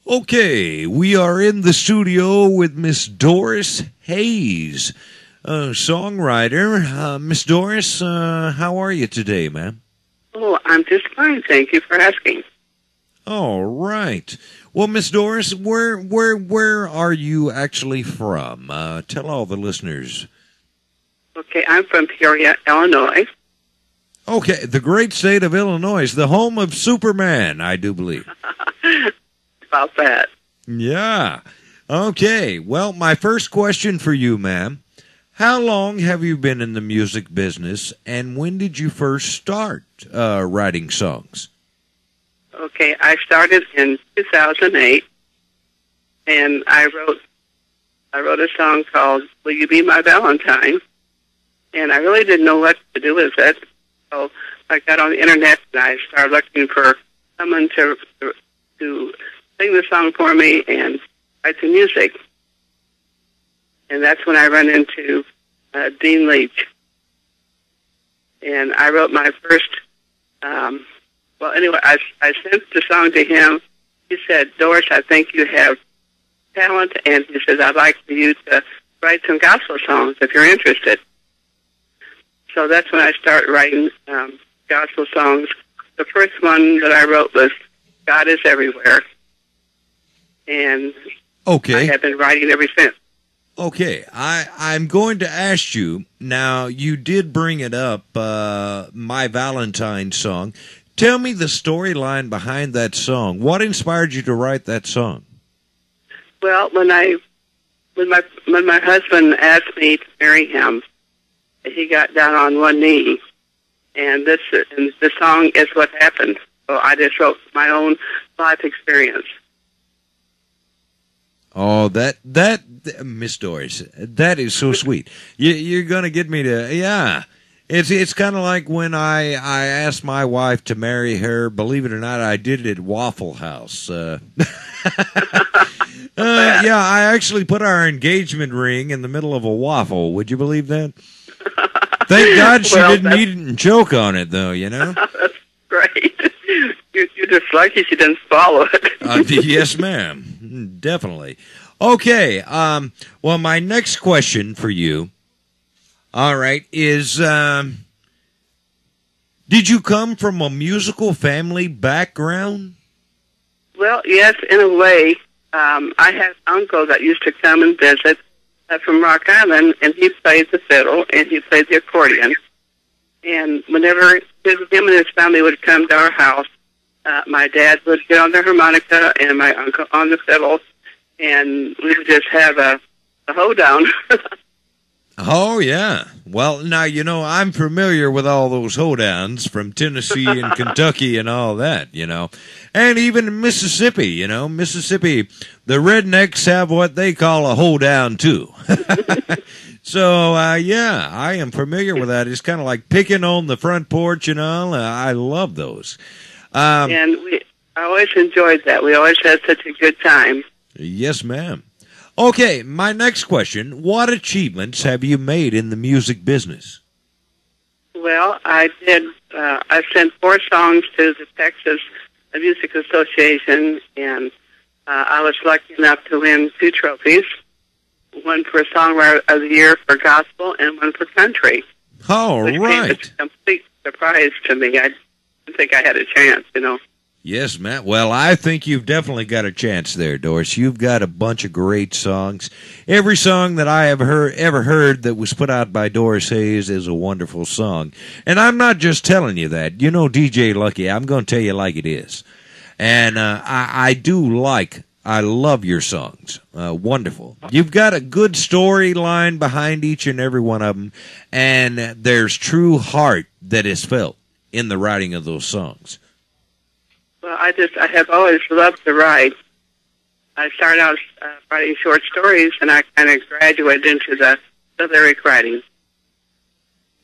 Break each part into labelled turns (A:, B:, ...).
A: Okay, we are in the studio with Miss Doris Hayes, songwriter. Miss Doris, how are you today, ma'am?
B: Oh, I'm just fine. Thank you for asking.
A: All right. Well, Miss Doris, where are you actually from? Tell all the listeners.
B: Okay, I'm from Peoria, Illinois.
A: Okay, the great state of Illinois, the home of Superman, I do believe.
B: About that.
A: Yeah. Okay, well, my first question for you, ma'am. How long have you been in the music business, and when did you first start writing songs?
B: Okay, I started in 2008, and I wrote a song called "Will You Be My Valentine," and I really didn't know what to do with it. So I got on the internet and I started looking for someone to sing the song for me and write the music. And that's when I ran into Dean Leach. And I wrote my first, well, anyway, I sent the song to him. He said, "Doris, I think you have talent." And he says, "I'd like for you to write some gospel songs if you're interested." So that's when I started writing gospel songs. The first one that I wrote was "God is Everywhere." And
A: okay.
B: I have been writing ever since.
A: Okay, I'm going to ask you, now you did bring it up, My Valentine song. Tell me the storyline behind that song. What inspired you to write that song?
B: Well, when my husband asked me to marry him, he got down on one knee, and the song is what happened. So I just wrote my own life experience.
A: Oh, that Miss Doris, that is so sweet. You're going to get me to, yeah. It's kind of like when I asked my wife to marry her. Believe it or not, I did it at Waffle House. Yeah, I actually put our engagement ring in the middle of a waffle. Would you believe that? Thank God she didn't eat it and choke on it, though, you know?
B: That's great. You're just lucky she didn't swallow it.
A: Yes, ma'am. Definitely. Okay. Well, my next question for you, all right, is did you come from a musical family background?
B: Well, yes, in a way. I had an uncle that used to come and visit from Rock Island, and he played the fiddle and he played the accordion. And whenever him and his family would come to our house, my dad would get on the harmonica and my uncle on the fiddle, and we would just have a hoedown.
A: Oh, yeah. Well, now, you know, I'm familiar with all those hoedowns from Tennessee and Kentucky and all that, you know. And even Mississippi, you know. Mississippi, the rednecks have what they call a hoedown, too. So, yeah, I am familiar with that. It's kind of like picking on the front porch, you know. I love those.
B: And I always enjoyed that. We always had such a good time.
A: Yes, ma'am. Okay, my next question. What achievements have you made in the music business?
B: Well, I did. I sent 4 songs to the Texas Music Association, and I was lucky enough to win 2 trophies, one for Songwriter of the Year for gospel and one for country.
A: All right.
B: Which came as a complete surprise to me. I didn't think I had a chance, you know.
A: Yes, Matt. Well, I think you've definitely got a chance there, Doris. You've got a bunch of great songs. Every song that I have ever heard that was put out by Doris Hayes is a wonderful song. And I'm not just telling you that. You know, DJ Lucky, I'm going to tell you like it is. And I love your songs. Wonderful. You've got a good storyline behind each and every one of them, and there's true heart that is felt in the writing of those songs.
B: Well, I have always loved to write. I started out writing short stories, and I kind of graduated into the lyric writing.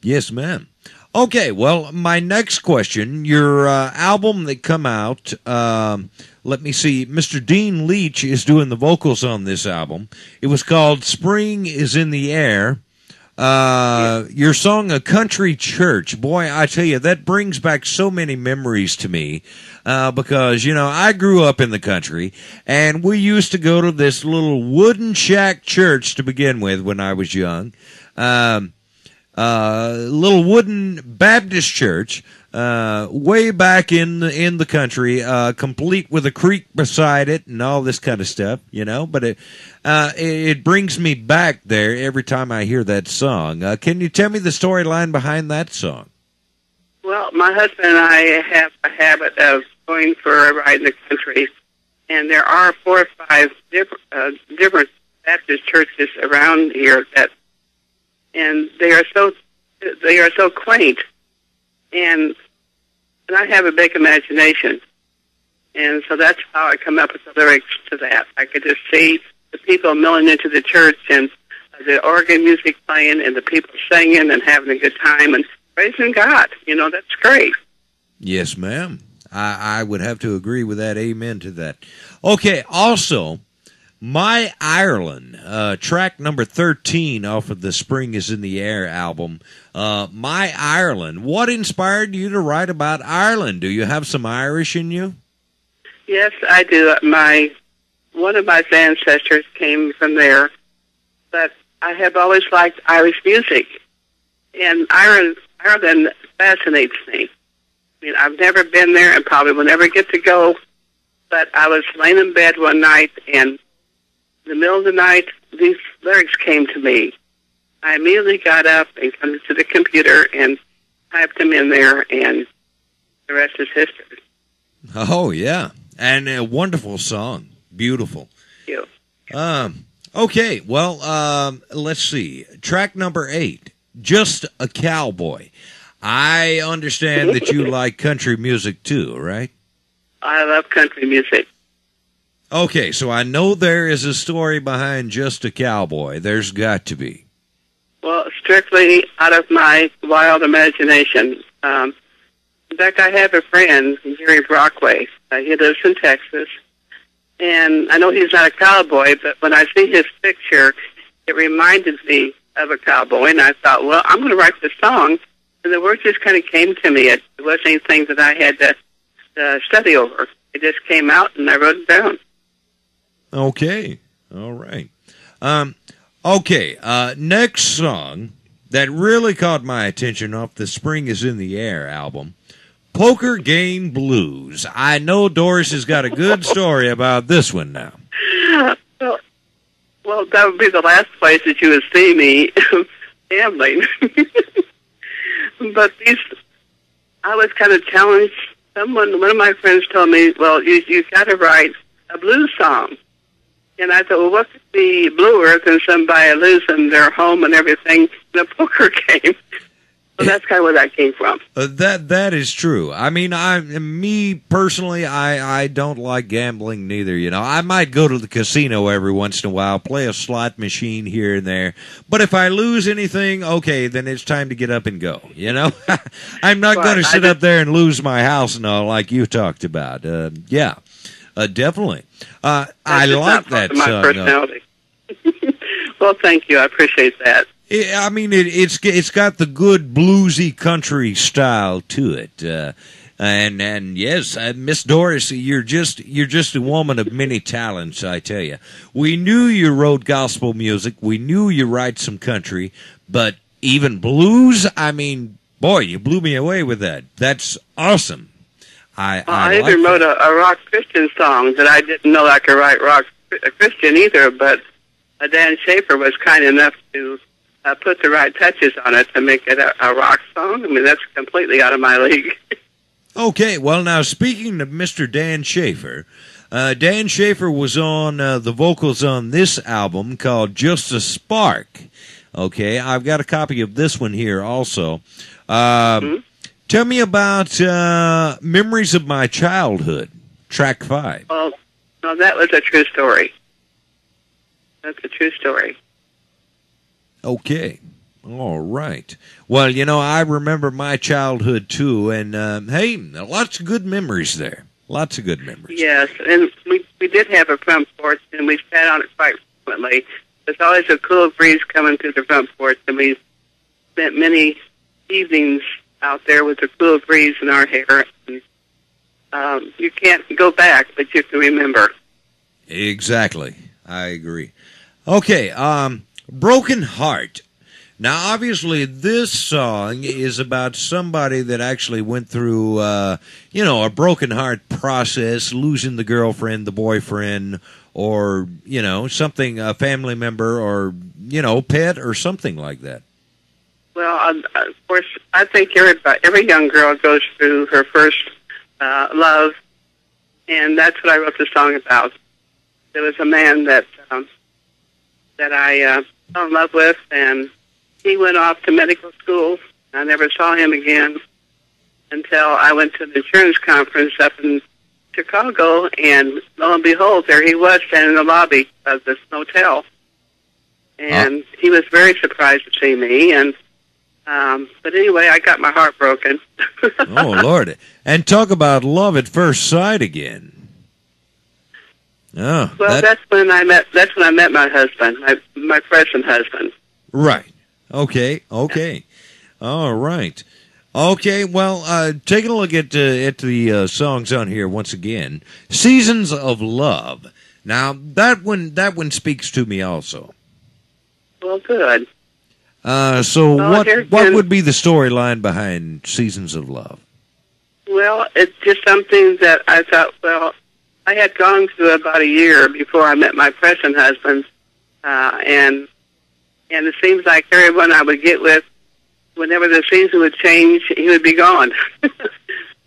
A: Yes, ma'am. Okay, well, my next question, your album that come out, let me see, Mr. Dean Leach is doing the vocals on this album. It was called Spring is in the Air. Your song, A Country Church. Boy, I tell you, that brings back so many memories to me. Because, you know, I grew up in the country, and we used to go to this little wooden shack church to begin with when I was young. Little wooden Baptist church, way back in the country, complete with a creek beside it and all this kind of stuff, you know. But it brings me back there every time I hear that song. Can you tell me the storyline behind that song?
B: Well, my husband and I have a habit of going for a ride in the country, and there are 4 or 5 different Baptist churches around here and they are so quaint, and I have a big imagination, and so that's how I come up with the lyrics to that. I could just see the people milling into the church and the organ music playing and the people singing and having a good time and praising God. You know, that's great.
A: Yes, ma'am. I would have to agree with that. Amen to that. Okay, also, My Ireland, track number 13 off of the Spring is in the Air album. My Ireland, what inspired you to write about Ireland? Do you have some Irish in you?
B: Yes, I do. One of my ancestors came from there, but I have always liked Irish music, and Ireland fascinates me. I mean, I've never been there and probably will never get to go, but I was laying in bed one night, and in the middle of the night, these lyrics came to me. I immediately got up and came to the computer and typed them in there, and the rest is history.
A: Oh, yeah. And a wonderful song. Beautiful.
B: Thank you.
A: Okay, well, let's see. Track number 8, Just a Cowboy. I understand that you like country music too, right?
B: I love country music.
A: Okay, so I know there is a story behind Just a Cowboy. There's got to be.
B: Well, strictly out of my wild imagination. In fact, I have a friend, Gary Brockway. He lives in Texas. And I know he's not a cowboy, but when I see his picture, it reminded me of a cowboy. And I thought, well, I'm going to write this song. And the words just kind of came to me. It wasn't anything that I had to study over. It just came out, and I wrote it down.
A: Okay. All right. Okay. Next song that really caught my attention off the Spring is in the Air album, Poker Game Blues. I know Doris has got a good story about this one now.
B: Well, that would be the last place that you would see me gambling. But I was kind of challenged. One of my friends told me, well, you've got to write a blues song. And I thought, well, what could be bluer than somebody losing their home and everything in a poker game? So that's kind of where that came from.
A: That is true. I mean, me personally, I don't like gambling neither. You know, I might go to the casino every once in a while, play a slot machine here and there. But if I lose anything, okay, then it's time to get up and go. You know, I'm not going to sit up there and lose my house and all like you talked about. Yeah, definitely. I like that
B: my
A: song.
B: Personality. Well, thank you. I appreciate that.
A: I mean, it's got the good bluesy country style to it, and yes, Miss Doris, you're just a woman of many talents. I tell you, we knew you wrote gospel music, we knew you write some country, but even blues. I mean, boy, you blew me away with that. That's awesome. I
B: even wrote a rock Christian song that I didn't know I could write rock Christian either, but Dan Schaefer was kind enough to put the right touches on it to make it a rock song. I mean, that's completely out of my league.
A: Okay, well, now, speaking of Mr. Dan Schaefer, Dan Schaefer was on the vocals on this album called Just a Spark. Okay, I've got a copy of this one here also. Tell me about Memories of My Childhood, track 5.
B: Well, that was a true story. That's a true story.
A: Okay. All right. Well, you know, I remember my childhood, too, and, hey, lots of good memories there. Lots of good memories.
B: Yes, and we did have a front porch, and we sat on it quite frequently. there's always a cool breeze coming through the front porch, and we spent many evenings out there with the cool breeze in our hair. And, you can't go back, but you can remember.
A: Exactly. I agree. Okay, Broken Heart. Now, obviously, this song is about somebody that actually went through, a broken heart process, losing the girlfriend, the boyfriend, or, something, a family member, or, pet, or something like that.
B: Well, of course, I think every young girl goes through her first love, and that's what I wrote the song about. There was a man that I fell in love with, and he went off to medical school. I never saw him again until I went to the insurance conference up in Chicago, and lo and behold, there he was standing in the lobby of this motel. And he was very surprised to see me, and but anyway, I got my heart broken.
A: Oh, Lord. And talk about love at first sight again. Oh,
B: well, that's when I met my husband, my present husband.
A: Right. Okay. All right. Okay, well, taking a look at the songs on here once again. Seasons of Love. Now, that one speaks to me also.
B: Well, good.
A: So what would be the storyline behind Seasons of Love? Well,
B: it's just something that I thought, I had gone through about a year before I met my present husband, and it seems like everyone I would get with, whenever the season would change, he would be gone.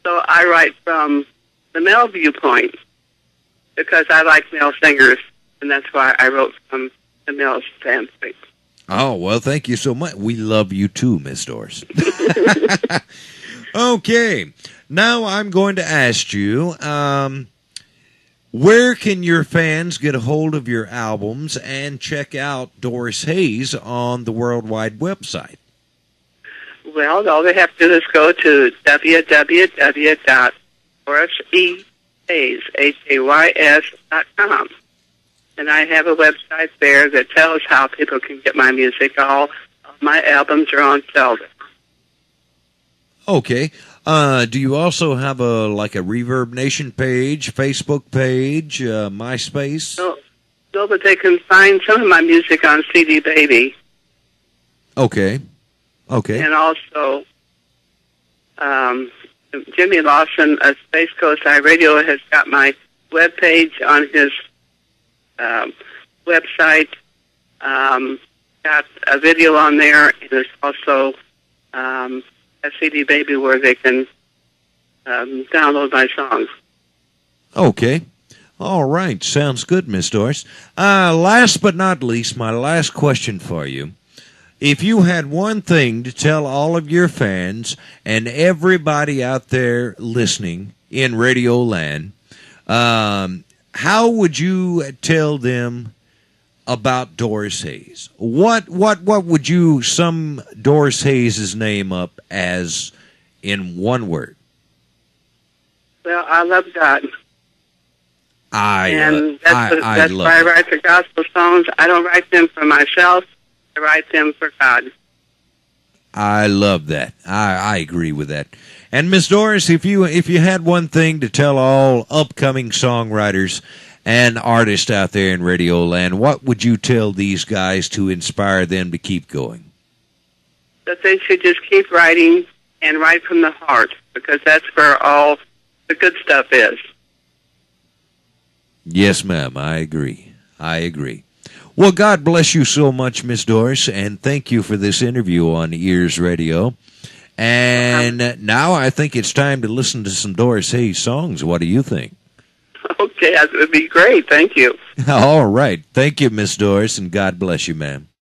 B: So I write from the male viewpoint because I like male singers, and that's why I wrote from the male standpoint.
A: Oh, well, thank you so much. We love you too, Miss Doris. Okay, now I'm going to ask you, where can your fans get a hold of your albums and check out Doris Hayes on the worldwide website?
B: Well, all they have to do is go to www.dorisehayes.com. And I have a website there that tells how people can get my music. All of my albums are on sale.
A: Okay. Do you also have a Reverb Nation page, Facebook page, MySpace?
B: No, but they can find some of my music on CD Baby.
A: Okay.
B: And also, Jimmy Lawson of Space Coast iRadio has got my webpage on his website. Got a video on there, and there's also a CD Baby where they can download my songs.
A: Okay. All right. Sounds good, Miss Doris. Last but not least, my last question for you. If you had one thing to tell all of your fans and everybody out there listening in Radio Land, how would you tell them about Doris Hayes? What would you sum Doris Hayes' name up as in one word?
B: Well, I love God. That's
A: love
B: why I write the gospel songs. I don't write them for myself. I write them for God.
A: I love that. I agree with that. And Miss Doris, if you had one thing to tell all upcoming songwriters and artists out there in Radio Land, what would you tell these guys to inspire them to keep going?
B: That they should just keep writing and write from the heart, because that's where all the good stuff is.
A: Yes, ma'am. I agree. Well, God bless you so much, Miss Doris, and thank you for this interview on Ears Radio. And now I think it's time to listen to some Doris Hayes songs. What do you think?
B: Okay, that would be great. Thank you.
A: All right. Thank you, Miss Doris, and God bless you, ma'am.